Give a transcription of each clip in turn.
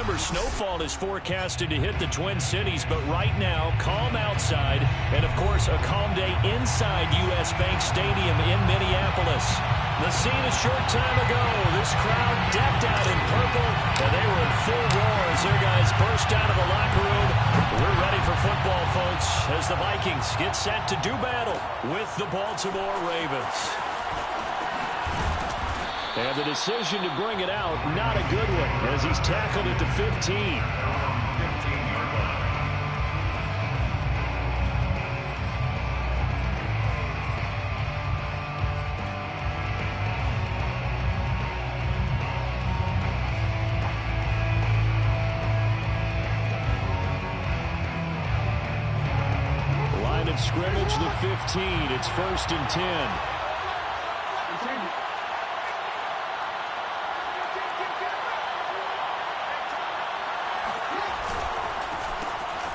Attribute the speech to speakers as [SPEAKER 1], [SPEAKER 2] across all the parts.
[SPEAKER 1] remember, snowfall is forecasted to hit the Twin Cities, but right now, calm outside, and of course, a calm day inside U.S. Bank Stadium in Minneapolis. The scene a short time ago, this crowd decked out in purple, and they were in full roar as their guys burst out of the locker room. We're ready for football, folks, as the Vikings get set to do battle with the Baltimore Ravens. And the decision to bring it out, not a good one, as he's tackled at the 15. Line of scrimmage, the 15. It's 1st and 10.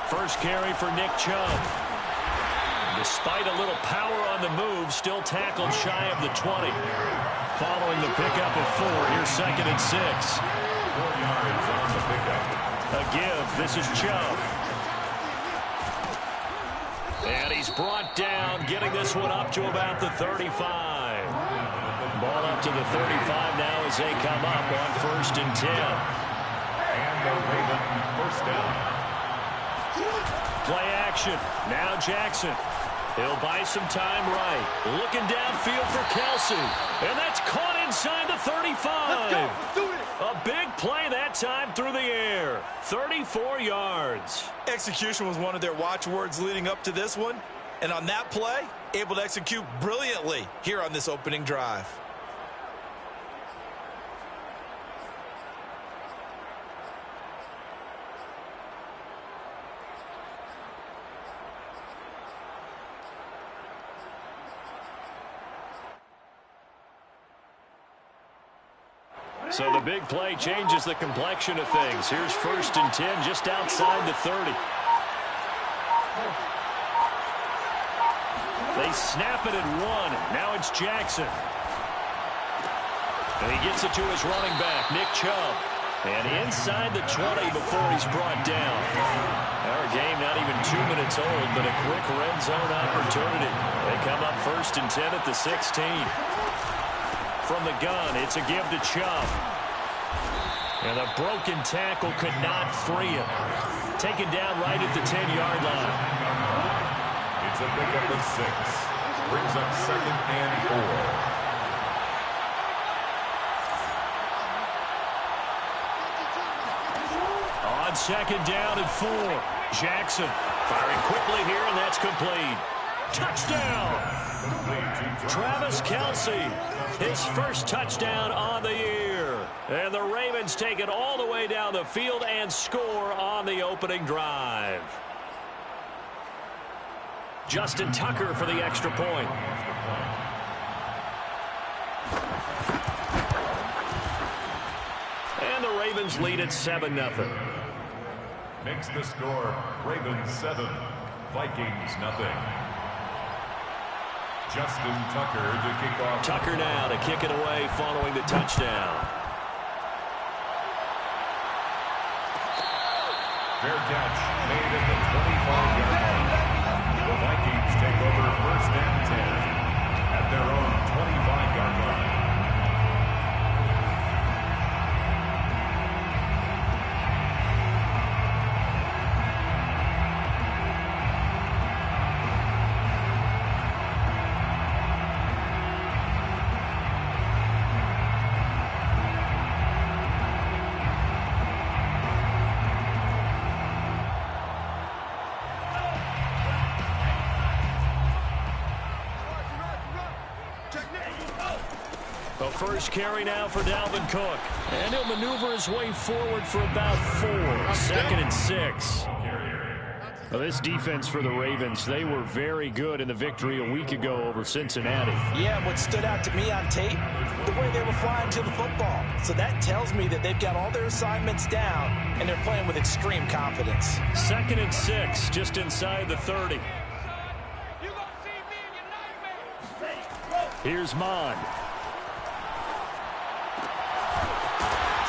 [SPEAKER 1] First carry for Nick Chubb. Despite a little power on the move, still tackled shy of the 20. Following the pickup of 4, here's 2nd and 6. 4 yards on the pickup. A give. This is Chubb. And he's brought down, getting this one up to about the 35. Ball up to the 35 now as they come up on 1st and 10. And the Raven first down. Play action. Now Jackson. He'll buy some time right. Looking downfield for Kelsey. And that's caught inside the 35. Let's go. Let's do it. A big play that time through the air. 34 yards.
[SPEAKER 2] Execution was one of their watchwords leading up to this one. And on that play, able to execute brilliantly here on this opening drive.
[SPEAKER 1] So the big play changes the complexion of things. Here's 1st and 10 just outside the 30. They snap it at 1. Now it's Jackson. And he gets it to his running back, Nick Chubb. And inside the 20 before he's brought down. Our game not even 2 minutes old, but a quick red zone opportunity. They come up 1st and 10 at the 16. From the gun, it's a give to Chubb. And a broken tackle could not free him. Taken down right at the 10-yard line.
[SPEAKER 3] It's a pickup of 6. Brings up 2nd and 4.
[SPEAKER 1] On 2nd down and 4. Jackson firing quickly here, and that's complete. Touchdown! Travis Kelsey, his first touchdown on the year. And the Ravens take it all the way down the field and score on the opening drive. Justin Tucker for the extra point. And the Ravens lead at 7-0.
[SPEAKER 3] Makes the score Ravens 7, Vikings nothing. Justin Tucker to kick off.
[SPEAKER 1] Tucker now to kick it away following the touchdown.
[SPEAKER 3] Fair catch made at the 25-yard line. The Vikings take over 1st and 10 at their own 25-yard line.
[SPEAKER 1] A first carry now for Dalvin Cook. And he'll maneuver his way forward for about 4. 2nd and 6. Well, this defense for the Ravens, they were very good in the victory a week ago over Cincinnati.
[SPEAKER 2] Yeah, what stood out to me on tape, the way they were flying to the football. So that tells me that they've got all their assignments down, and they're playing with extreme confidence.
[SPEAKER 1] 2nd and 6, just inside the 30. Here's Mon.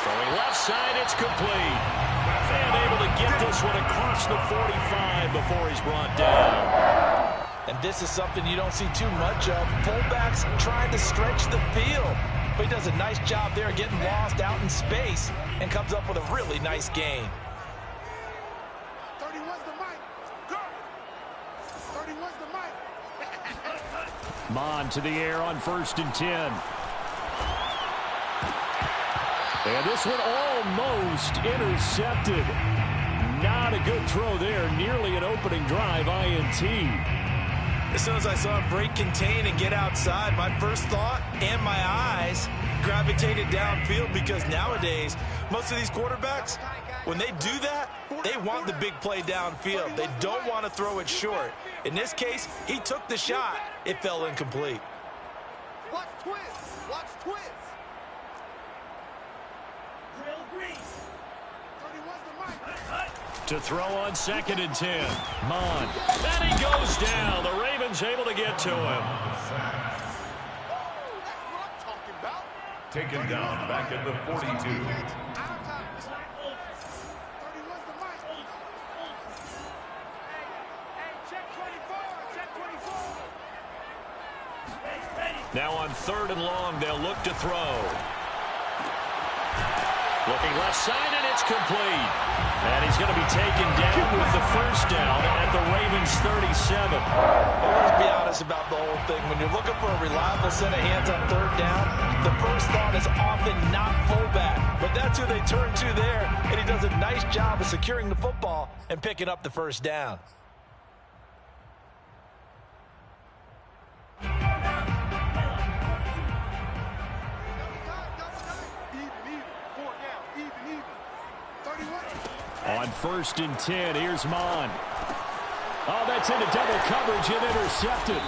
[SPEAKER 1] Throwing left side, it's complete. unable to get this one across the 45 before he's brought down.
[SPEAKER 2] And this is something you don't see too much of. Fullbacks trying to stretch the field. But he does a nice job there getting lost out in space and comes up with a really nice gain.
[SPEAKER 4] 31's the mic. Go. 31's the mic.
[SPEAKER 1] Mon to the air on 1st and 10. And this one almost intercepted. Not a good throw there. Nearly an opening drive INT.
[SPEAKER 2] As soon as I saw him break contain and get outside, my first thought and my eyes gravitated downfield, because nowadays, most of these quarterbacks, when they do that, they want the big play downfield. They don't want to throw it short. In this case, he took the shot. It fell incomplete.
[SPEAKER 4] Watch twist. Watch twist. Real grease. 31's the mic.
[SPEAKER 1] To throw on 2nd and 10. Mon. And he goes down. The Ravens able to get to him.
[SPEAKER 4] That's what I'm talking about.
[SPEAKER 3] Taken down back at the 42.
[SPEAKER 4] 31's the mic. Hey, check 24. Check 24.
[SPEAKER 1] Now on 3rd and long, they'll look to throw. Looking left side, and it's complete. And he's going to be taken down with the first down at the Ravens 37.
[SPEAKER 2] Let's be honest about the whole thing. When you're looking for a reliable set of hands on 3rd down, the first thought is often not fullback. But that's who they turn to there, and he does a nice job of securing the football and picking up the first down.
[SPEAKER 1] On 1st and 10, here's Mon. Oh, that's into double coverage and intercepted.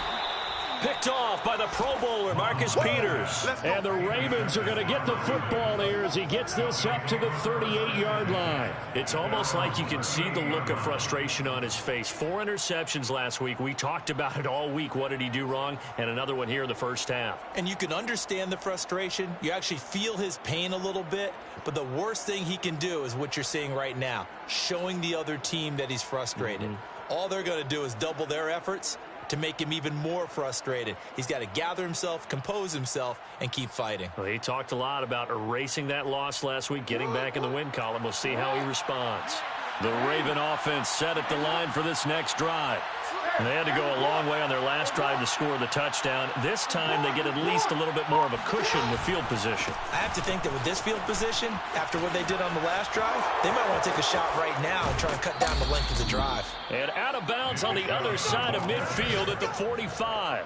[SPEAKER 1] Picked off by the Pro Bowler, Marcus Peters. And the Ravens are going to get the football here as he gets this up to the 38-yard line. It's almost like you can see the look of frustration on his face. 4 interceptions last week. We talked about it all week. What did he do wrong? And another one here in the first half.
[SPEAKER 2] And you can understand the frustration. You actually feel his pain a little bit. But the worst thing he can do is what you're seeing right now, showing the other team that he's frustrated. All they're going to do is double their efforts to make him even more frustrated. He's got to gather himself, compose himself, and keep fighting.
[SPEAKER 1] Well, he talked a lot about erasing that loss last week, getting back in the win column. We'll see how he responds. The Raven offense set at the line for this next drive. They had to go a long way on their last drive to score the touchdown. This time they get at least a little bit more of a cushion with field position.
[SPEAKER 2] I have to think that with this field position, after what they did on the last drive, they might want to take a shot right now and try and cut down the length of the drive.
[SPEAKER 1] And out of bounds on the other side of midfield at the 45.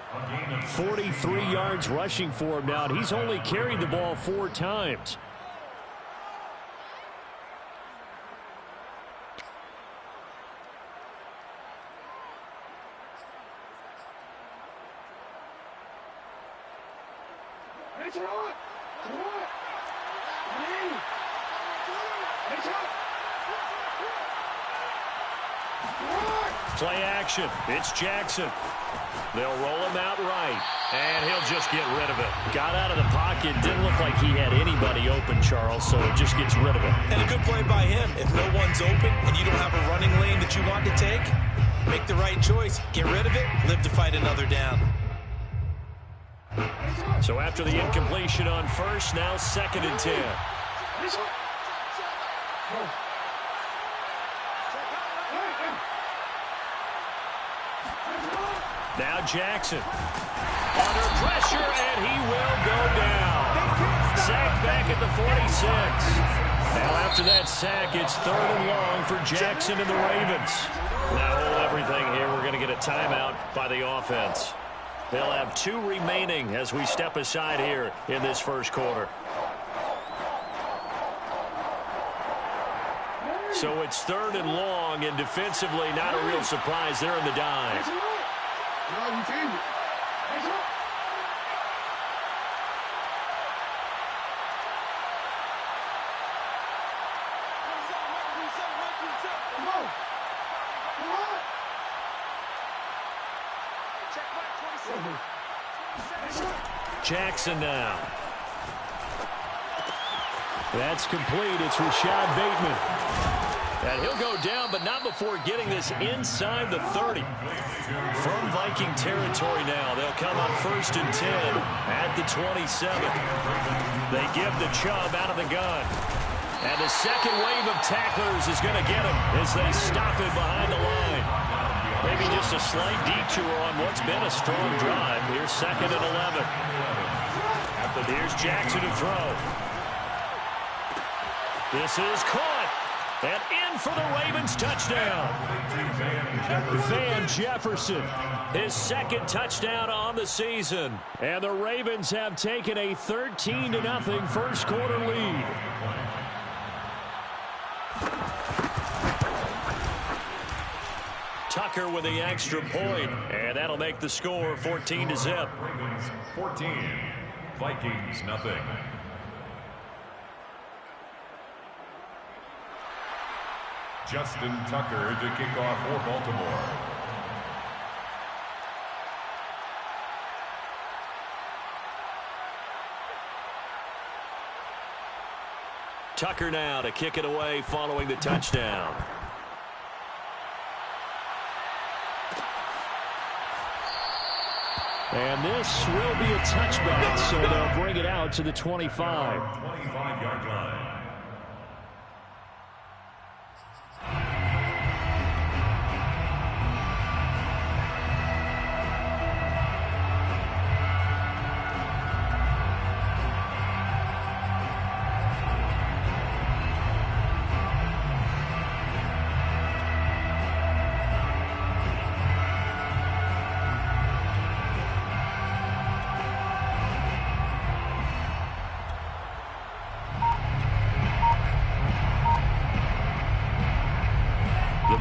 [SPEAKER 1] 43 yards rushing for him now, and he's only carried the ball 4 times. Play action. It's Jackson. They'll roll him out right, and he'll just get rid of it. Got out of the pocket. Didn't look like he had anybody open, Charles, so it just gets rid of it.
[SPEAKER 2] And a good play by him. If no one's open and you don't have a running lane that you want to take, make the right choice. Get rid of it. Live to fight another down.
[SPEAKER 1] So after the incompletion on first, now 2nd and 10. Now Jackson under pressure, and he will go down. Sacked back at the 46. Now after that sack, it's 3rd and long for Jackson and the Ravens. Now hold everything here. We're going to get a timeout by the offense. They'll have 2 remaining as we step aside here in this first quarter. So it's 3rd and long, and defensively not a real surprise. They're in the dive. Jackson now. That's complete. It's Rashad Bateman. And he'll go down, but not before getting this inside the 30. From Viking territory now, they'll come on 1st and 10 at the 27. They give the Chubb out of the gun. And the second wave of tacklers is going to get him as they stop him behind the line. Maybe just a slight detour on what's been a strong drive. Here's 2nd and 11. Here's Jackson to throw. This is caught. And in for the Ravens touchdown. Van Jefferson, his 2nd touchdown on the season. And the Ravens have taken a 13-0 first quarter lead. Tucker with the extra point, and that'll make the score 14-0.
[SPEAKER 3] 14, Vikings nothing. Justin Tucker to kick off for Baltimore.
[SPEAKER 1] Tucker now to kick it away following the touchdown. And this will be a touchback, so they'll bring it out to the 25.
[SPEAKER 3] 25-yard line.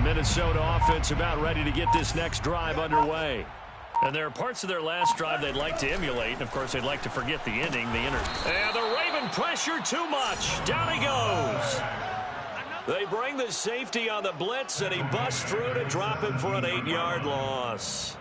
[SPEAKER 1] Minnesota offense about ready to get this next drive underway. And there are parts of their last drive they'd like to emulate. And, of course, they'd like to forget the ending, And the Raven pressure too much. Down he goes. They bring the safety on the blitz, and he busts through to drop him for an 8-yard loss.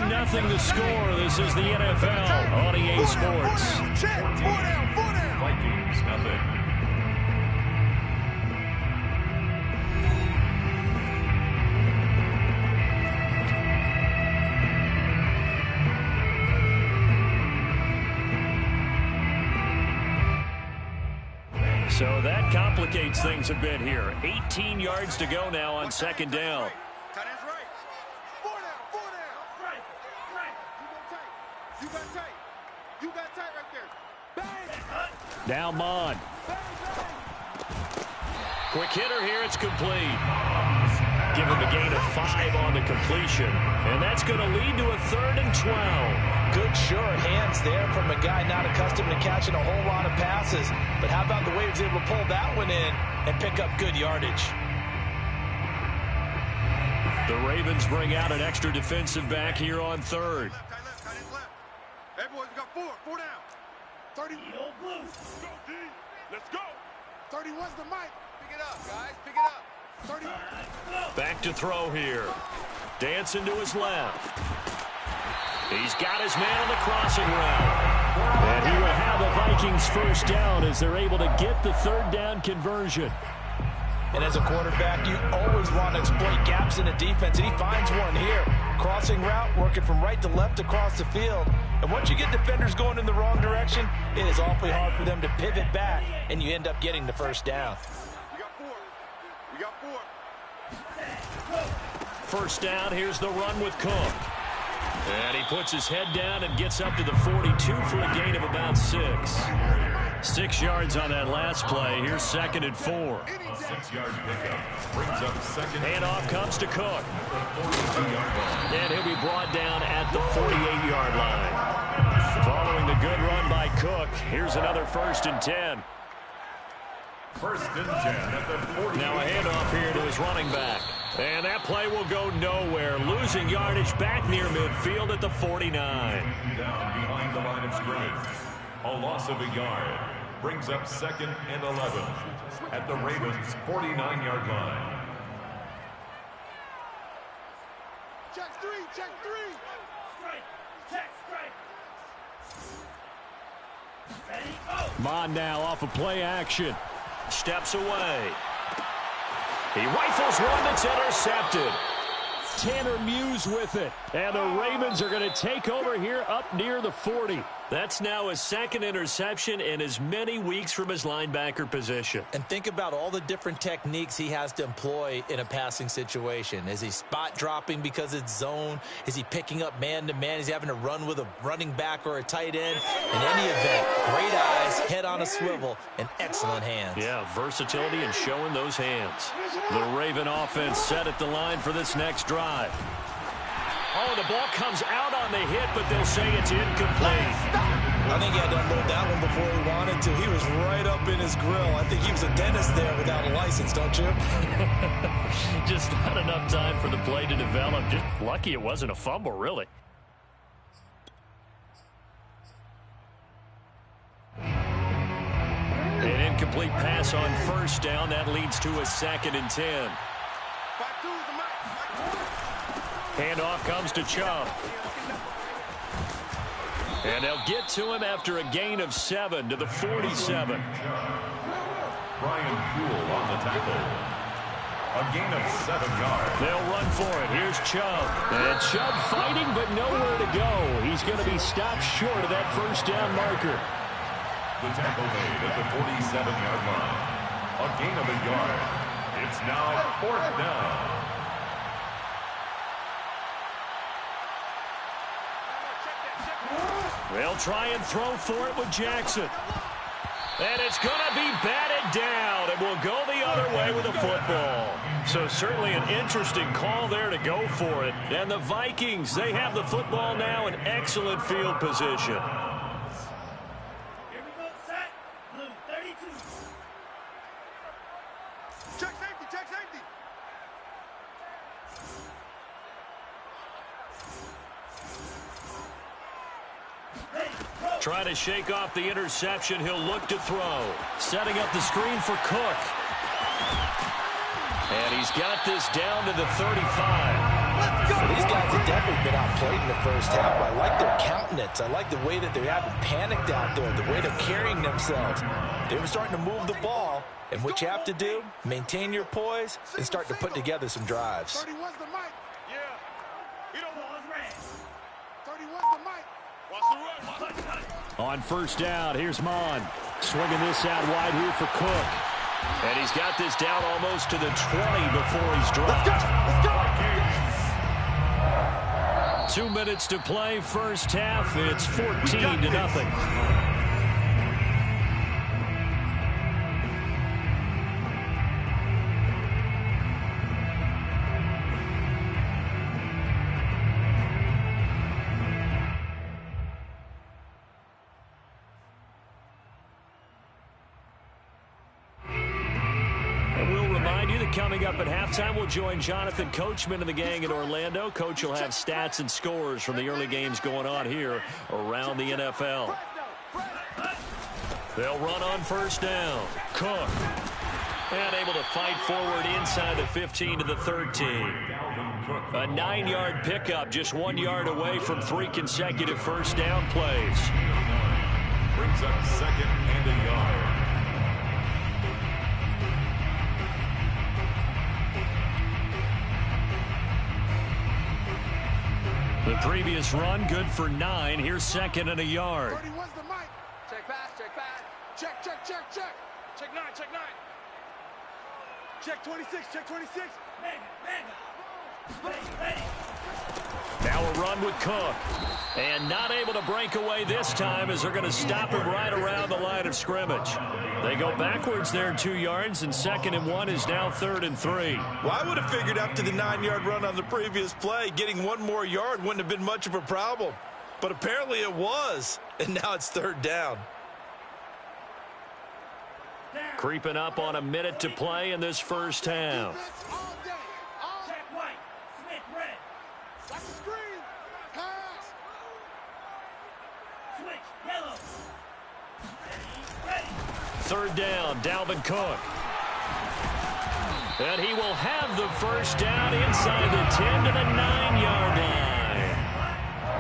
[SPEAKER 1] Nothing the score. This is the NFL on EA Sports.
[SPEAKER 3] Vikings nothing.
[SPEAKER 1] So that complicates things a bit here. 18 yards to go now on 2nd down. Now Mon. Quick hitter here. It's complete. Give him a gain of 5 on the completion. And that's going to lead to a 3rd and 12.
[SPEAKER 2] Good, sure hands there from a guy not accustomed to catching a whole lot of passes. But how about the way he was able to pull that one in and pick up good yardage?
[SPEAKER 1] The Ravens bring out an extra defensive back here on 3rd.
[SPEAKER 4] Hey, boys, we got 4 down. 30. Go, D. Let's go. 31's the mic. Pick it up, guys. Pick it up. 30.
[SPEAKER 1] Back to throw here. Dancing to his left. He's got his man on the crossing route. And he will have the Vikings first down as they're able to get the 3rd down conversion.
[SPEAKER 2] And as a quarterback, you always want to exploit gaps in the defense, and he finds one here. Crossing route, working from right to left across the field. And once you get defenders going in the wrong direction, it is awfully hard for them to pivot back, and you end up getting the first down.
[SPEAKER 4] We got 4.
[SPEAKER 1] First down, here's the run with Cook. And he puts his head down and gets up to the 42 for a gain of about 6. 6 yards on that last play. Here's 2nd and 4.
[SPEAKER 3] 6-yard pickup brings up 2nd.
[SPEAKER 1] Handoff comes to Cook. And he'll be brought down at the 48-yard line. Following the good run by Cook, here's another 1st and 10.
[SPEAKER 3] 1st and 10 at the 40.
[SPEAKER 1] Now a handoff here to his running back. And that play will go nowhere. Losing yardage back near midfield at the 49.
[SPEAKER 3] Down behind the line of scrimmage. A loss of a yard. brings up 2nd and 11 at the Ravens' 49-yard line.
[SPEAKER 4] Check three, check three.
[SPEAKER 5] Strike, check, strike. Ready, go.
[SPEAKER 1] Mon now off of play action. Steps away. He rifles one that's intercepted. Tanner Muse with it. And the Ravens are going to take over here up near the 40. That's now his 2nd interception in as many weeks from his linebacker position.
[SPEAKER 2] And think about all the different techniques he has to employ in a passing situation. Is he spot dropping because it's zone? Is he picking up man-to-man? Is he having to run with a running back or a tight end? In any event, great eyes, head on a swivel, and excellent hands.
[SPEAKER 1] Yeah, versatility and showing those hands. The Raven offense set at the line for this next drive. Oh, the ball comes out on the hit, but they'll say it's incomplete.
[SPEAKER 2] I think he had to unload that one before he wanted to. He was right up in his grill. I think he was a dentist there without a license, don't you?
[SPEAKER 1] Just not enough time for the play to develop. Just lucky it wasn't a fumble, really. An incomplete pass on first down. That leads to a 2nd and 10. Handoff comes to Chubb. And they'll get to him after a gain of 7 to the 47.
[SPEAKER 3] Brian Poole on the tackle. A gain of 7 yards.
[SPEAKER 1] They'll run for it. Here's Chubb. And Chubb fighting, but nowhere to go. He's going to be stopped short of that first down marker.
[SPEAKER 3] The tackle made at the 47-yard line. A gain of 1 yard. It's now 4th down.
[SPEAKER 1] They'll try and throw for it with Jackson. And it's going to be batted down, and will go the other way with the football. So certainly an interesting call there to go for it. And the Vikings, they have the football now in excellent field position.
[SPEAKER 5] Here we go, set. Blue, 32.
[SPEAKER 4] Check safety, check safety.
[SPEAKER 1] Trying to shake off the interception. He'll look to throw. Setting up the screen for Cook. And he's got this down to the 35.
[SPEAKER 2] Well, these guys have definitely been outplayed in the first half. I like their countenance. I like the way that they haven't panicked out there, the way they're carrying themselves. They were starting to move the ball. And what you have to do, maintain your poise and start to put together some drives.
[SPEAKER 4] 31's the mic.
[SPEAKER 5] Yeah. You don't want Regs.
[SPEAKER 4] 31's the mic. Watch the run.
[SPEAKER 1] On first down, here's Mon. Swinging this out wide here for Cook. And he's got this down almost to the 20 before he's dropped.
[SPEAKER 4] Let's go.
[SPEAKER 1] 2 minutes to play, first half. It's 14-0. Coming up at halftime, we'll join Jonathan Coachman and the gang in Orlando. Coach will have stats and scores from the early games going on here around the NFL. They'll run on first down. Cook. And able to fight forward inside the 15 to the 13. A 9-yard pickup, just 1 yard away from 3 consecutive first down plays.
[SPEAKER 3] Brings up 2nd and 1 yard.
[SPEAKER 1] The previous run, good for 9. Here's 2nd and 1 yard.
[SPEAKER 4] 31's the mic. Check pass, check pass. Check, check, check, check. Check 9, check 9. Check 26, check 26.
[SPEAKER 5] Ready.
[SPEAKER 1] Now a run with Cook. And not able to break away this time as they're going to stop him right around the line of scrimmage. They go backwards there 2 yards, and 2nd and 1 is now 3rd and 3.
[SPEAKER 2] Well, I would have figured after the 9-yard run on the previous play, getting 1 more yard wouldn't have been much of a problem. But apparently it was, and now it's 3rd down.
[SPEAKER 1] Creeping up on a minute to play in this first half.
[SPEAKER 4] All day. All
[SPEAKER 5] Check white. Smith, red.
[SPEAKER 4] Watch the screen. Pass.
[SPEAKER 5] Switch, yellow. Ready.
[SPEAKER 1] third down. Dalvin Cook. And he will have the first down inside the 10 to the 9-yard line.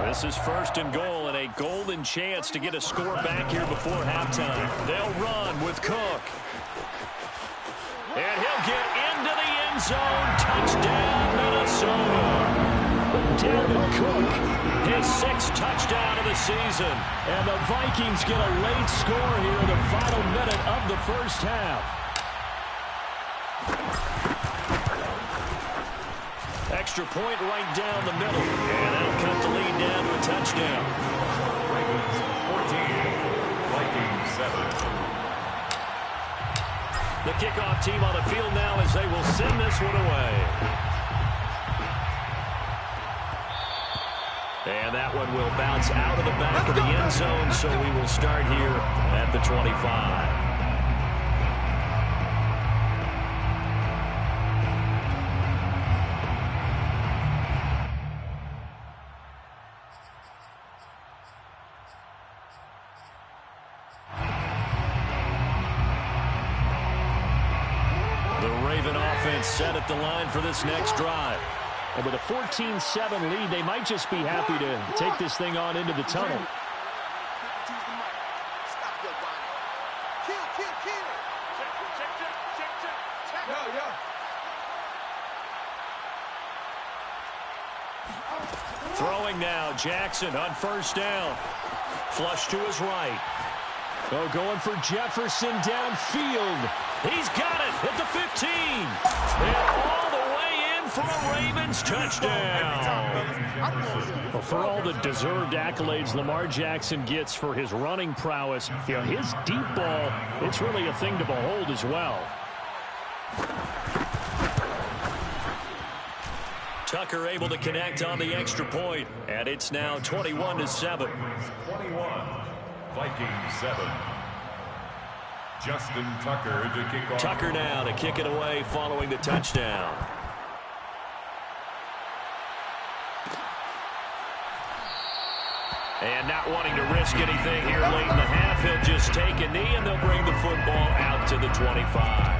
[SPEAKER 1] This is first and goal and a golden chance to get a score back here before halftime. They'll run with Cook. And he'll get into the end zone. Touchdown, Minnesota. Dalvin Cook, his 6th touchdown of the season. And the Vikings get a late score here in the final minute of the first half. Extra point right down the middle. And that'll cut the lead down to a touchdown.
[SPEAKER 3] Ravens 14, Vikings 7.
[SPEAKER 1] The kickoff team on the field now as they will send this one away. And that one will bounce out of the back of the end zone, so we will start here at the 25. Set at the line for this next drive. And with a 14-7 lead, they might just be happy to take this thing on into the tunnel. Throwing now, Jackson on first down. Flush to his right. Oh, going for Jefferson downfield. He's got it at the 15. And all the way in for a Ravens touchdown. Well, for all the deserved accolades Lamar Jackson gets for his running prowess, you know, his deep ball, it's really a thing to behold as well. Tucker able to connect on the extra point, and it's now 21-7.
[SPEAKER 3] 21, Vikings 7. Justin Tucker to kick off.
[SPEAKER 1] Tucker now to kick it away following the touchdown. And not wanting to risk anything here late in the half, he'll just take a knee and they'll bring the football out to the 25.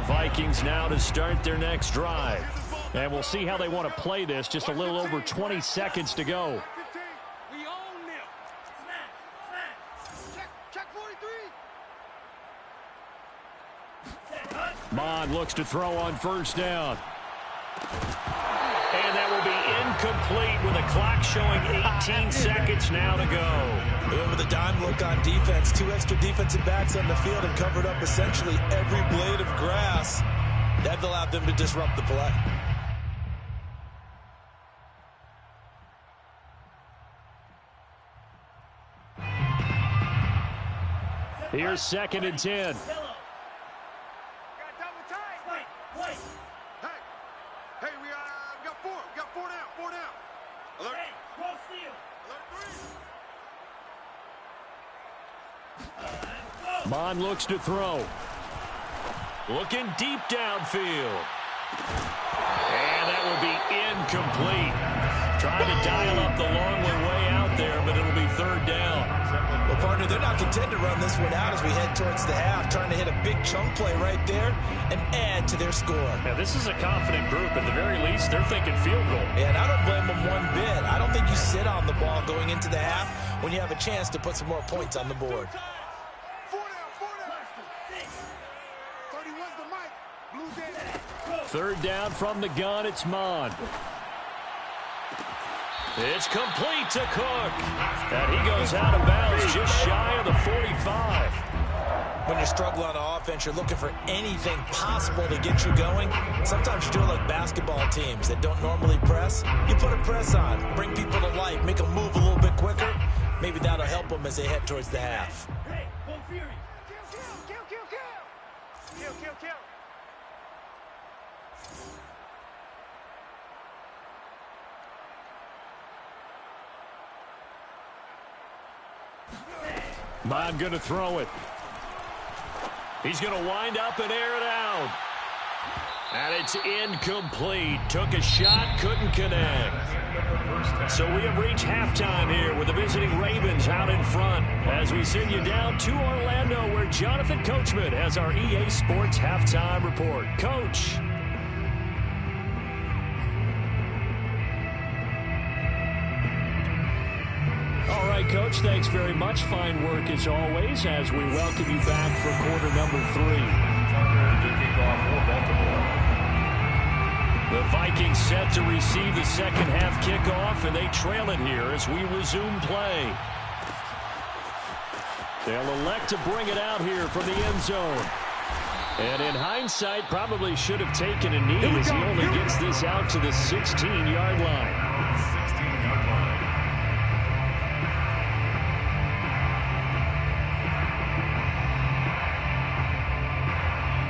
[SPEAKER 1] Vikings now to start their next drive. And we'll see how they want to play this. Just a little over 20 seconds to go.
[SPEAKER 4] We own them. Check 43.
[SPEAKER 1] Mon looks to throw on first down. And that will be incomplete with the clock showing 18 seconds now to go.
[SPEAKER 2] With the dime look on defense, 2 extra defensive backs on the field and covered up essentially every blade of grass. That allowed them to disrupt the play.
[SPEAKER 1] Here's 2nd and 10.
[SPEAKER 4] Hey, we got 4. We got 4 down. 4 down. Alert.
[SPEAKER 5] Hey, cross steal.
[SPEAKER 4] Alert 3.
[SPEAKER 1] Mon looks to throw. Looking deep downfield. And that will be incomplete. Trying to dial up the long way out there, but it'll be 3rd down.
[SPEAKER 2] Well, partner, they're not content to run this one out as we head towards the half, trying to hit a big chunk play right there and add to their score.
[SPEAKER 1] Now, this is a confident group. At the very least, they're thinking field goal.
[SPEAKER 2] And I don't blame them one bit. I don't think you sit on the ball going into the half when you have a chance to put some more points on the board.
[SPEAKER 4] 4 down. 31's the mic. Blue Jays.
[SPEAKER 1] 3rd down from the gun. It's Mon. It's complete to Cook. And he goes out of bounds just shy of the 45.
[SPEAKER 2] When you struggle on offense, you're looking for anything possible to get you going. Sometimes you do it like basketball teams that don't normally press. You put a press on, bring people to life, make them move a little bit quicker. Maybe that'll help them as they head towards the half.
[SPEAKER 5] Hey, go Fury.
[SPEAKER 4] Kill.
[SPEAKER 1] Mon going to throw it. He's going to wind up and air it out. And it's incomplete. Took a shot, couldn't connect. So we have reached halftime here with the visiting Ravens out in front as we send you down to Orlando where Jonathan Coachman has our EA Sports halftime report. Coach. All right, Coach, thanks very much. Fine work as always as we welcome you back for quarter number 3.
[SPEAKER 3] To kick off for Baltimore.
[SPEAKER 1] The Vikings set to receive the second half kickoff, and they trail it here as we resume play. They'll elect to bring it out here from the end zone. And in hindsight, probably should have taken a knee as he only gets this out to the 16-yard line.
[SPEAKER 3] 16-yard line.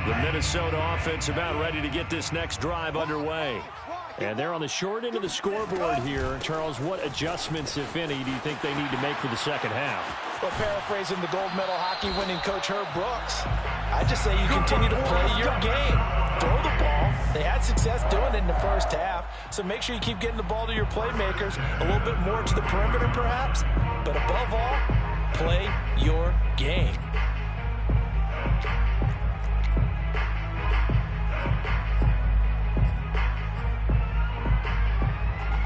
[SPEAKER 1] The Minnesota offense about ready to get this next drive underway. And they're on the short end of the scoreboard here. Charles, what adjustments, if any, do you think they need to make for the second half?
[SPEAKER 2] Well, paraphrasing the gold medal hockey winning coach Herb Brooks, I just say you continue to play your game. Throw the ball. They had success doing it in the first half, so make sure you keep getting the ball to your playmakers, a little bit more to the perimeter perhaps, but above all, play your game.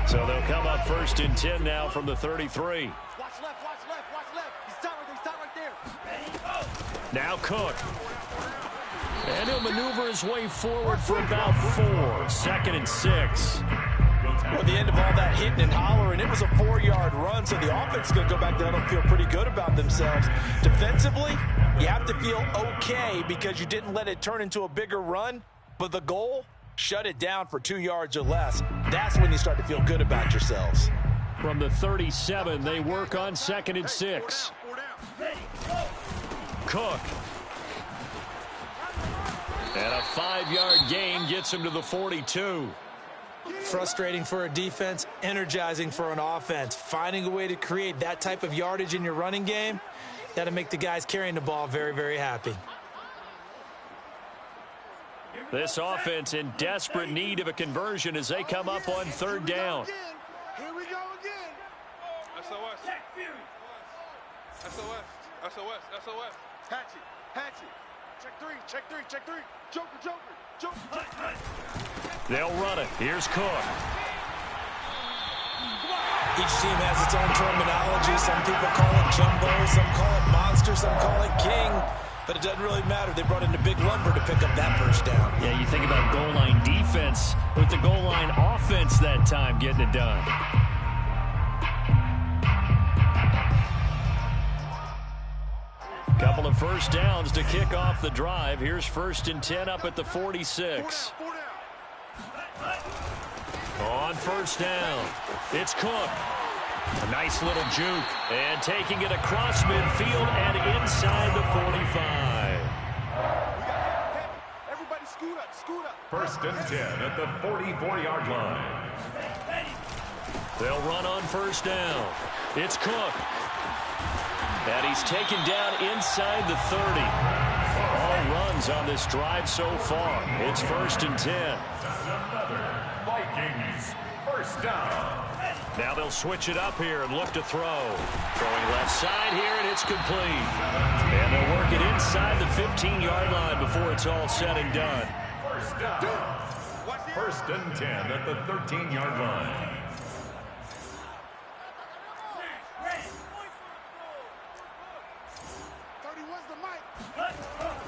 [SPEAKER 1] So they'll come up 1st and 10 now from the 33.
[SPEAKER 4] Watch left, watch left, watch left. He's stopped right there.
[SPEAKER 1] Now Cook. And he'll maneuver his way forward for about 4. 2nd and 6.
[SPEAKER 2] Well, at the end of all that hitting and hollering, it was a 4-yard run, so the offense is going to go back down and feel pretty good about themselves. Defensively, you have to feel okay because you didn't let it turn into a bigger run, but the goal, shut it down for 2 yards or less. That's when you start to feel good about yourselves.
[SPEAKER 1] From the 37, they work on 2nd and 6. Cook. And a 5-yard gain gets him to the 42.
[SPEAKER 2] Frustrating for a defense, energizing for an offense. Finding a way to create that type of yardage in your running game, that'll make the guys carrying the ball very, very happy.
[SPEAKER 1] This offense in desperate need of a conversion as they come up on 3rd down.
[SPEAKER 4] Here we go again. SOS. SOS. SOS. SOS. Hatchet. Check three. Joker.
[SPEAKER 1] They'll run it. Here's Cook.
[SPEAKER 2] Each team has its own terminology. Some people call it jumbo, some call it monster, some call it king. But it doesn't really matter. They brought in a big lumber to pick up that first down.
[SPEAKER 1] Yeah, you think about goal line defense with the goal line offense that time getting it done. Couple of first downs to kick off the drive. Here's 1st and 10 up at the 46. On 1st down, it's Cook. A nice little juke. And taking it across midfield and inside the 45.
[SPEAKER 4] Everybody scoot up.
[SPEAKER 3] 1st and 10 at the 44-yard line.
[SPEAKER 1] They'll run on 1st down. It's Cook. And he's taken down inside the 30. All runs on this drive so far. It's 1st and 10.
[SPEAKER 3] Vikings, 1st down.
[SPEAKER 1] Now they'll switch it up here and look to throw. Throwing left side here, and it's complete. And they'll work it inside the 15-yard line before it's all said and done.
[SPEAKER 3] 1st down. 1st and 10 at the 13-yard line.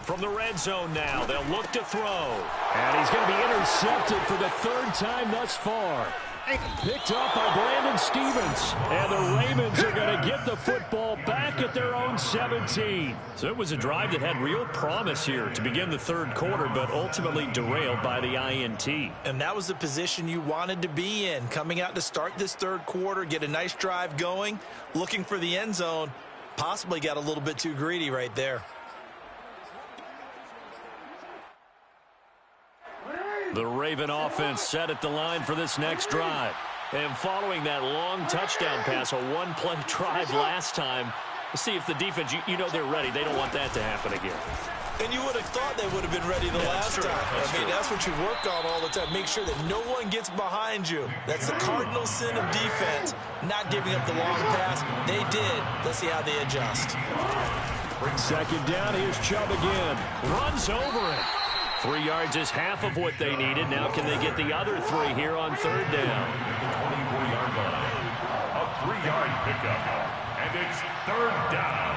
[SPEAKER 1] From the red zone now, they'll look to throw. And he's going to be intercepted for the 3rd time thus far. Picked up by Brandon Stevens. And the Ravens are going to get the football back at their own 17. So it was a drive that had real promise here to begin the 3rd quarter, but ultimately derailed by the INT.
[SPEAKER 2] And that was the position you wanted to be in. Coming out to start this 3rd quarter, get a nice drive going, looking for the end zone. Possibly got a little bit too greedy right there.
[SPEAKER 1] The Raven offense set at the line for this next drive. And following that long touchdown pass, a 1-play drive last time, let's see if the defense, you know they're ready. They don't want that to happen again.
[SPEAKER 2] And you would have thought they would have been ready the last time. I mean, that's what you work on all the time. Make sure that no one gets behind you. That's the cardinal sin of defense, not giving up the long pass. They did. Let's see how they adjust.
[SPEAKER 1] Second down, here's Chubb again. Runs over it. 3 yards is half of what they needed. Now can they get the other 3 here on third down?
[SPEAKER 3] At the 24-yard line. A 3-yard pickup. And it's third down.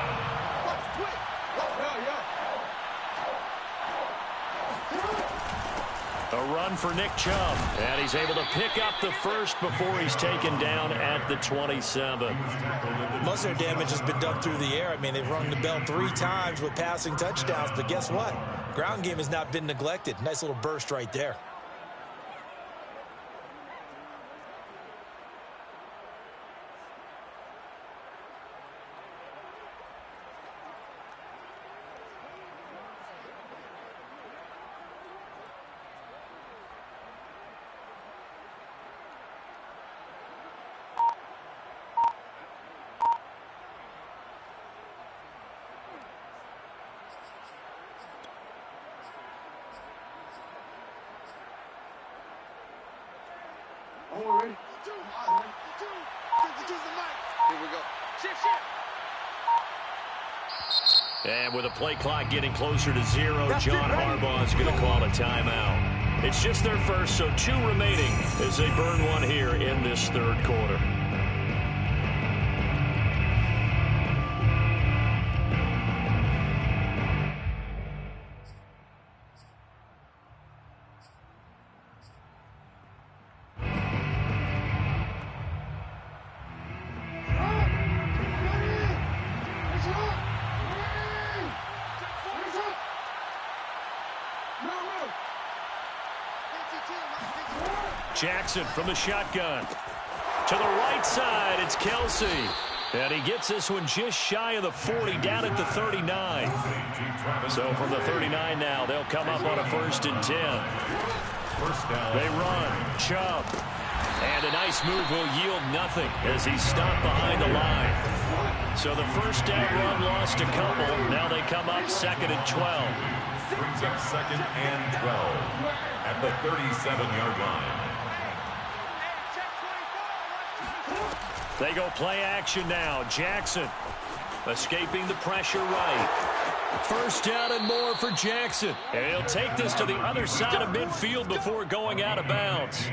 [SPEAKER 1] A run for Nick Chubb. And he's able to pick up the first before he's taken down at the 27.
[SPEAKER 2] Most of their damage has been done through the air. I mean, they've rung the bell 3 times with passing touchdowns. But guess what? Ground game has not been neglected. Nice little burst right there.
[SPEAKER 1] And with a play clock getting closer to 0, John Harbaugh is going to call a timeout. It's just their first, so 2 remaining as they burn one here in this third quarter. Jackson from the shotgun. To the right side, it's Kelsey. And he gets this one just shy of the 40, down at the 39. So from the 39 now, they'll come up on a 1st and 10. They run. Chubb. And a nice move will yield nothing as he's stopped behind the line. So the first down run lost a couple. Now they come up 2nd and 12.
[SPEAKER 3] Brings up 2nd and 12 at the 37-yard line.
[SPEAKER 1] They go play action now. Jackson escaping the pressure right. First down and more for Jackson. And he'll take this to the other side of midfield before going out of bounds.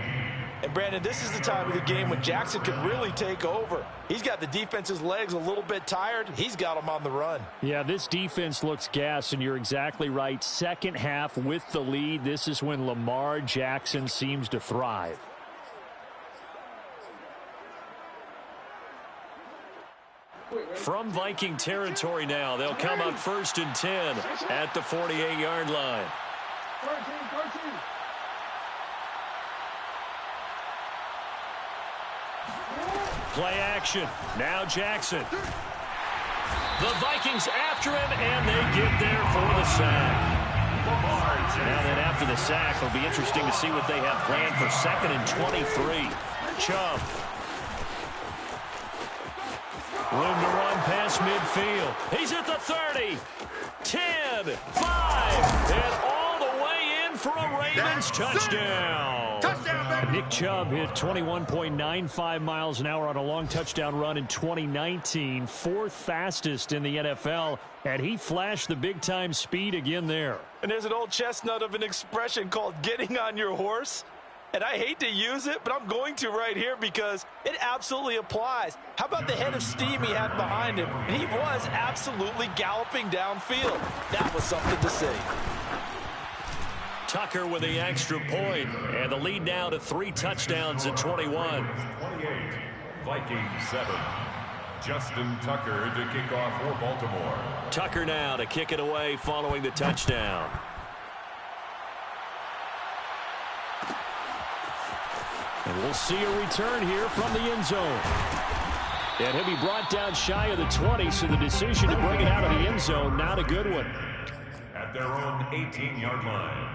[SPEAKER 2] And, Brandon, this is the time of the game when Jackson could really take over. He's got the defense's legs a little bit tired. He's got them on the run.
[SPEAKER 1] Yeah, this defense looks gassed, and you're exactly right. Second half with the lead, this is when Lamar Jackson seems to thrive. From Viking territory now, they'll come up 1st and 10 at the 48-yard line. Play action. Now Jackson. The Vikings after him, and they get there for the sack. Now then after the sack, it'll be interesting to see what they have planned for 2nd and 23. Chubb. Room to run past midfield. He's at the 30, 10, 5, and all the way in for a Ravens touchdown.
[SPEAKER 4] Touchdown, baby.
[SPEAKER 1] Nick Chubb hit 21.95 miles an hour on a long touchdown run in 2019, 4th fastest in the NFL, and he flashed the big-time speed again there.
[SPEAKER 2] And there's an old chestnut of an expression called getting on your horse. And I hate to use it, but I'm going to right here because it absolutely applies. How about the head of steam he had behind him? And he was absolutely galloping downfield. That was something to see.
[SPEAKER 1] Tucker with the extra point, and the lead now to 3 touchdowns at 21.
[SPEAKER 3] 28, Vikings 7. Justin Tucker to kick off for Baltimore.
[SPEAKER 1] Tucker now to kick it away following the touchdown. And we'll see a return here from the end zone. And he'll be brought down shy of the 20, so the decision to bring it out of the end zone, not a good one.
[SPEAKER 3] At their own 18-yard line.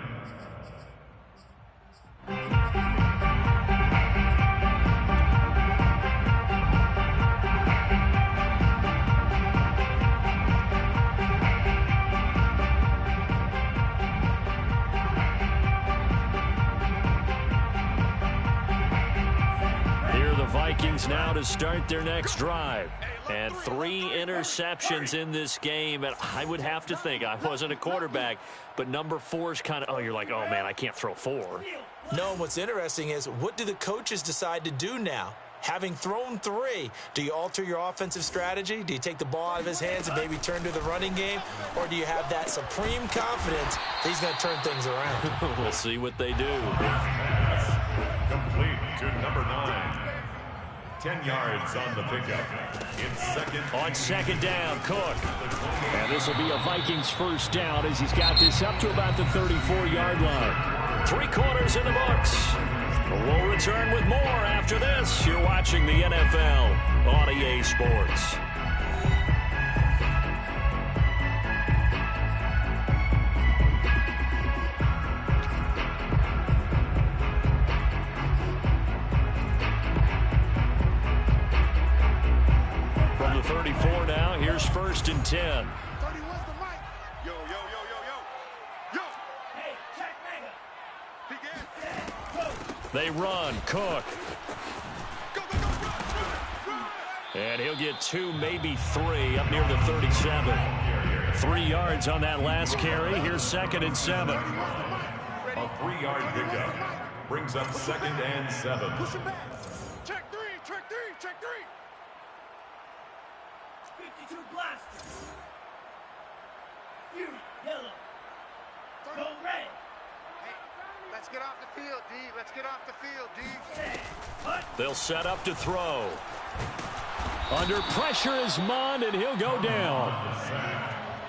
[SPEAKER 1] Vikings now to start their next drive. And 3 interceptions in this game. And I would have to think, I wasn't a quarterback, but number 4 is kind of, oh, you're like, oh, man, I can't throw 4.
[SPEAKER 2] No, what's interesting is what do the coaches decide to do now? Having thrown 3, do you alter your offensive strategy? Do you take the ball out of his hands and maybe turn to the running game? Or do you have that supreme confidence that he's going to turn things around?
[SPEAKER 1] We'll see what they do.
[SPEAKER 3] Complete to number 9. 10 yards on the pickup.
[SPEAKER 1] On second down, Cook. And this will be a Vikings first down as he's got this up to about the 34-yard line. 3 quarters in the books. We'll return with more after this. You're watching the NFL on EA Sports. From the 34 now, here's 1st and 10.
[SPEAKER 4] 31's the mic. Yo, yo, yo, yo, yo. Yo.
[SPEAKER 5] Hey, check mega.
[SPEAKER 4] Begin.
[SPEAKER 1] They run. Cook.
[SPEAKER 4] Go, go, go, run.
[SPEAKER 1] And he'll get 2, maybe 3 up near the 37. 3 yards on that last carry. Here's 2nd and 7.
[SPEAKER 3] A 3-yard pickup brings up 2nd and 7.
[SPEAKER 4] Push him back. Check 3, check 3, check 3.
[SPEAKER 5] 52 blaster. Fury, yellow. Go red.
[SPEAKER 4] Hey, let's get off the field, D. Let's get off the field, D.
[SPEAKER 5] Cut.
[SPEAKER 1] They'll set up to throw. Under pressure is Mond, and he'll go down.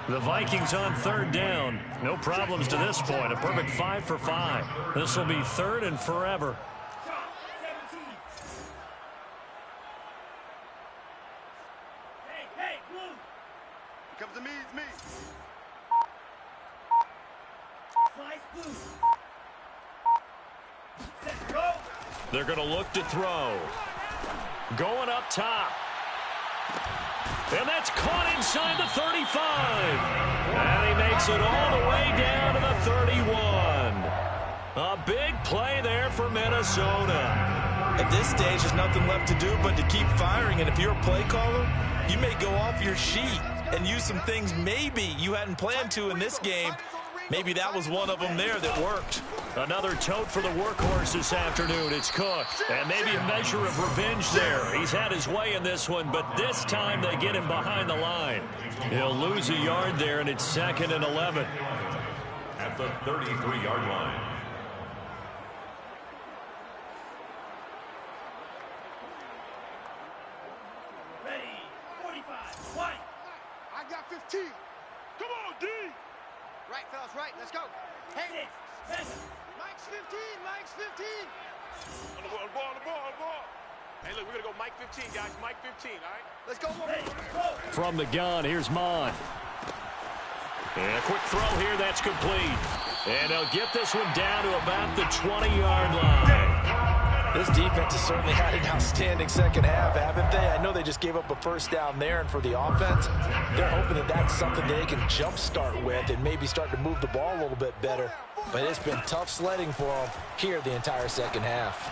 [SPEAKER 1] The Vikings on 3rd down. No problems to this point. A perfect 5 for 5. This will be 3rd and forever.
[SPEAKER 5] Shot, 17. Hey, hey, blue.
[SPEAKER 4] Here comes the me, it's me.
[SPEAKER 5] Slice blue. Let's go.
[SPEAKER 1] They're going to look to throw. Going up top. And that's caught inside the 35. And he makes it all the way down to the 31. A big play there for Minnesota.
[SPEAKER 2] At this stage, there's nothing left to do but to keep firing. And if you're a play caller, you may go off your sheet and use some things maybe you hadn't planned to in this game. Maybe that was one of them there that worked.
[SPEAKER 1] Another tote for the workhorse this afternoon. It's Cook. And maybe a measure of revenge there. He's had his way in this one, but this time they get him behind the line. He'll lose a yard there, and it's 2nd and 11.
[SPEAKER 3] At the 33-yard line.
[SPEAKER 5] Ready, 45, white.
[SPEAKER 4] I got 15. Come on, D. Right, fellas, right. Let's go. Hey,
[SPEAKER 5] 6, 7.
[SPEAKER 4] Mike's 15. Mike's 15. On the ball, on the ball, on the ball, on the ball. Hey, look, we're going to go Mike 15, guys. Mike 15, all right? Let's go.
[SPEAKER 5] Ready, go.
[SPEAKER 1] From the gun, here's Mond. And a quick throw here, that's complete. And they'll get this one down to about the 20-yard line.
[SPEAKER 2] This defense has certainly had an outstanding second half, haven't they? I know they just gave up a first down there, and for the offense, they're hoping that that's something they can jumpstart with and maybe start to move the ball a little bit better. But it's been tough sledding for them here the entire second half.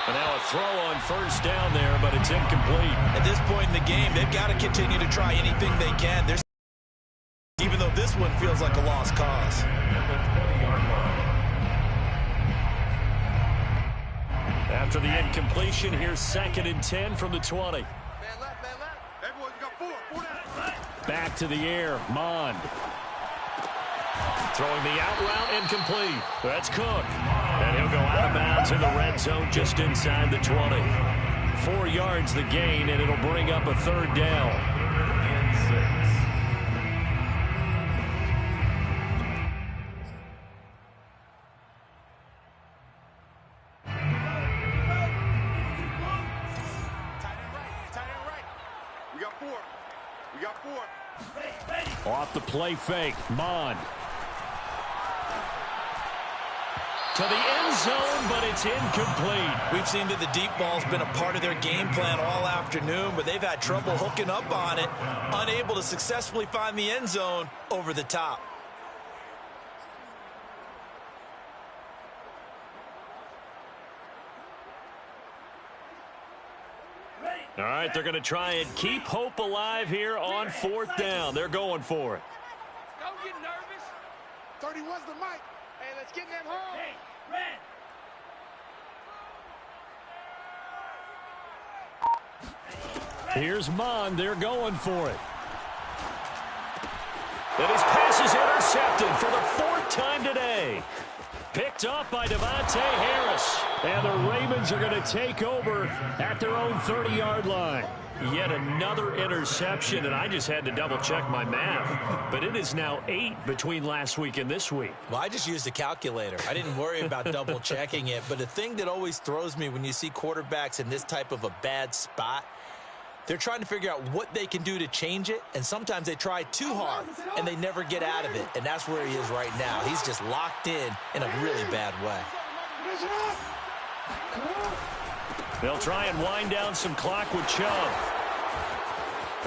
[SPEAKER 1] And now a throw on first down there, but it's incomplete.
[SPEAKER 2] At this point in the game, they've got to continue to try anything they can. Even though this one feels like a lost cause.
[SPEAKER 1] After the incompletion, here's 2nd and 10 from the 20.
[SPEAKER 4] Man left, man left. Everyone, you got 4. 4 down.
[SPEAKER 1] Back to the air, Mond. Throwing the out route, incomplete. That's Cook. And he'll go out of bounds in the red zone just inside the 20. 4 yards the gain, and it'll bring up a 3rd down. Off the play fake, Mond. To the end zone, but it's incomplete.
[SPEAKER 2] We've seen that the deep ball's been a part of their game plan all afternoon, but they've had trouble hooking up on it, unable to successfully find the end zone over the top.
[SPEAKER 1] All right, they're going to try and keep hope alive here on 4th down. They're going for it.
[SPEAKER 4] Don't get nervous. 31's the mic. Hey, let's get them home.
[SPEAKER 5] Hey, red.
[SPEAKER 1] Here's Mon. They're going for it. And his pass is intercepted for the 4th time today. Picked up by Devontae Harris. And the Ravens are going to take over at their own 30-yard line. Yet another interception, and I just had to double-check my math. But it is now 8 between last week and this week.
[SPEAKER 2] Well, I just used a calculator. I didn't worry about double-checking it. But the thing that always throws me when you see quarterbacks in this type of a bad spot, they're trying to figure out what they can do to change it, and sometimes they try too hard, and they never get out of it. And that's where he is right now. He's just locked in a really bad way.
[SPEAKER 1] They'll try and wind down some clock with Chubb.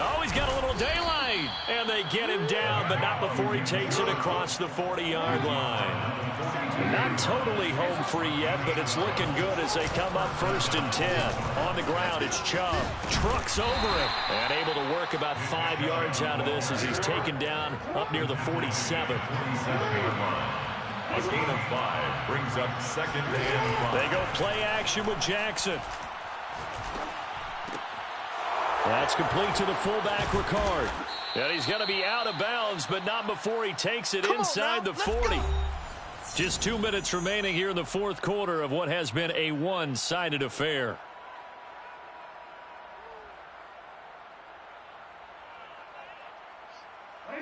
[SPEAKER 1] Oh, he's got a little daylight. And they get him down, but not before he takes it across the 40-yard line. Not totally home free yet, but it's looking good as they come up 1st and 10. On the ground, it's Chubb. Trucks over him. And able to work about 5 yards out of this as he's taken down up near the 47.
[SPEAKER 3] A gain of 5 brings up 2nd and 5.
[SPEAKER 1] They go play action with Jackson. That's complete to the fullback, Ricard. And he's going to be out of bounds, but not before he takes it inside the 40. Just 2 minutes remaining here in the 4th quarter of what has been a one-sided affair.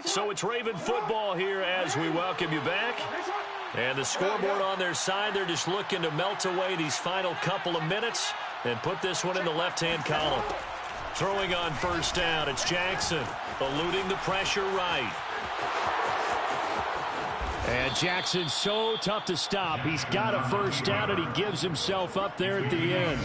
[SPEAKER 1] So it's Raven football here as we welcome you back. And the scoreboard on their side, they're just looking to melt away these final couple of minutes and put this one in the left-hand column. Throwing on 1st down, it's Jackson, eluding the pressure right. And Jackson's so tough to stop. He's got a 1st down, and he gives himself up there at the end.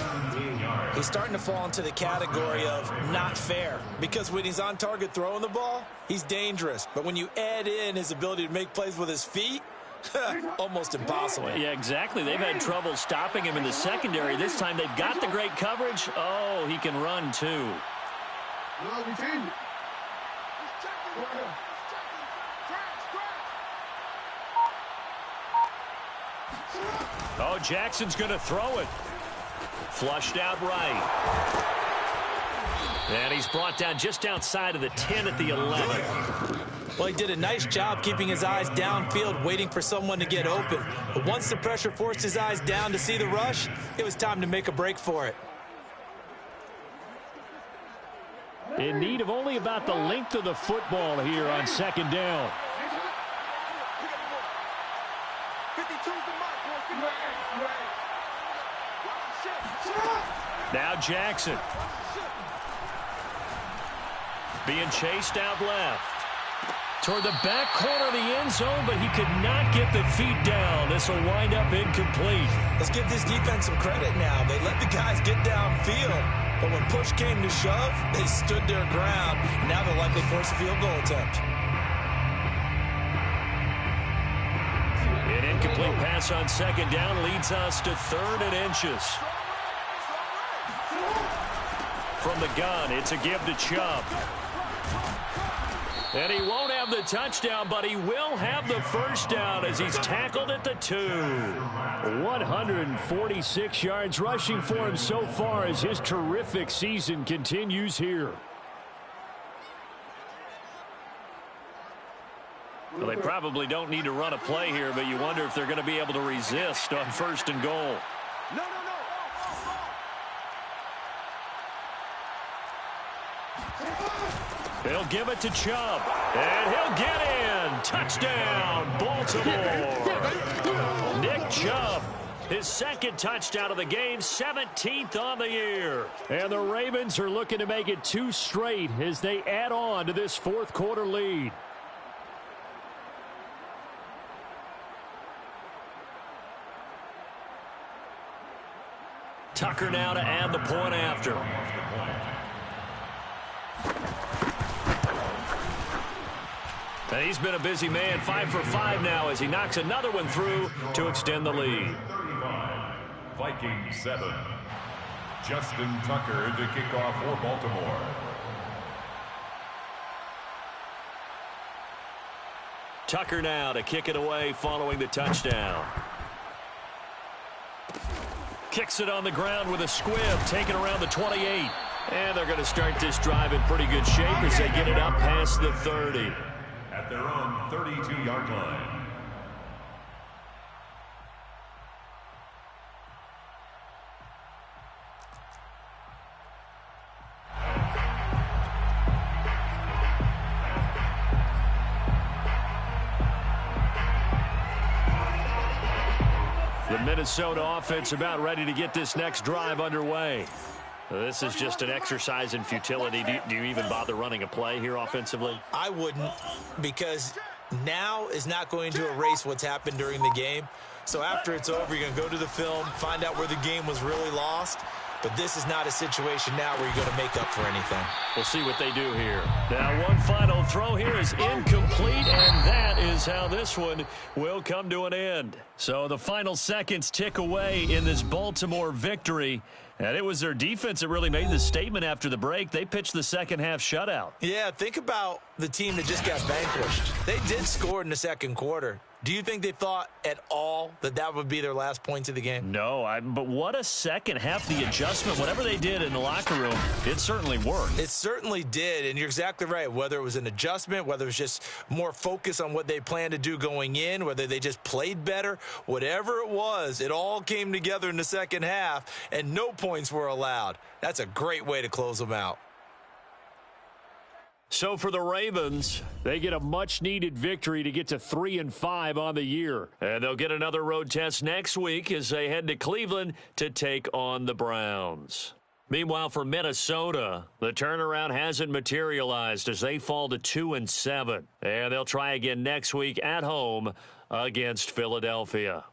[SPEAKER 2] He's starting to fall into the category of not fair, because when he's on target throwing the ball, he's dangerous. But when you add in his ability to make plays with his feet, almost impossible.
[SPEAKER 1] Yeah, exactly. They've had trouble stopping him in the secondary. This time they've got the great coverage. Oh, he can run too. Oh, Jackson's going to throw it. Flushed out right. And he's brought down just outside of the 10 at the 11.
[SPEAKER 2] Well, he did a nice job keeping his eyes downfield, waiting for someone to get open. But once the pressure forced his eyes down to see the rush, it was time to make a break for it.
[SPEAKER 1] In need of only about the length of the football here on 2nd down. Now Jackson. Being chased out left. Toward the back corner of the end zone, but he could not get the feet down. This will wind up incomplete.
[SPEAKER 2] Let's give this defense some credit now. They let the guys get downfield, but when push came to shove, they stood their ground, and now they'll likely force a field goal attempt.
[SPEAKER 1] An incomplete pass on 2nd down leads us to 3rd and inches. From the gun, it's a give to Chubb. And he won't have the touchdown, but he will have the 1st down as he's tackled at the 2. 146 yards rushing for him so far as his terrific season continues here. Well, they probably don't need to run a play here, but you wonder if they're going to be able to resist on 1st and goal.
[SPEAKER 4] No.
[SPEAKER 1] They'll give it to Chubb, and he'll get in. Touchdown, Baltimore. Nick Chubb, his 2nd touchdown of the game, 17th on the year. And the Ravens are looking to make it 2 straight as they add on to this 4th quarter lead. Tucker now to add the point after. And he's been a busy man, 5 for 5 now as he knocks another one through to extend the lead.
[SPEAKER 3] 35, Vikings 7. Justin Tucker to kick off for Baltimore.
[SPEAKER 1] Tucker now to kick it away following the touchdown. Kicks it on the ground with a squib, taken around the 28. And they're going to start this drive in pretty good shape as they get it up past the 30.
[SPEAKER 3] At their own 32-yard line.
[SPEAKER 1] The Minnesota offense about ready to get this next drive underway. This is just an exercise in futility. Do you even bother running a play here offensively?
[SPEAKER 2] I wouldn't, because now is not going to erase what's happened during the game. So after it's over, you're going to go to the film, find out where the game was really lost. But this is not a situation now where you're going to make up for anything.
[SPEAKER 1] We'll see what they do here. Now, one final throw here is incomplete, and that is how this one will come to an end. So the final seconds tick away in this Baltimore victory. And it was their defense that really made the statement after the break. They pitched the second-half shutout.
[SPEAKER 2] Yeah, think about the team that just got vanquished. They did score in the second quarter. Do you think they thought at all that that would be their last points of the game?
[SPEAKER 1] No, but what a second half. The adjustment, whatever they did in the locker room, it certainly worked.
[SPEAKER 2] It certainly did, and you're exactly right. Whether it was an adjustment, whether it was just more focus on what they planned to do going in, whether they just played better, whatever it was, it all came together in the second half, and no points were allowed. That's a great way to close them out.
[SPEAKER 1] So for the Ravens, they get a much-needed victory to get to 3-5 on the year. And they'll get another road test next week as they head to Cleveland to take on the Browns. Meanwhile, for Minnesota, the turnaround hasn't materialized as they fall to 2-7. And they'll try again next week at home against Philadelphia.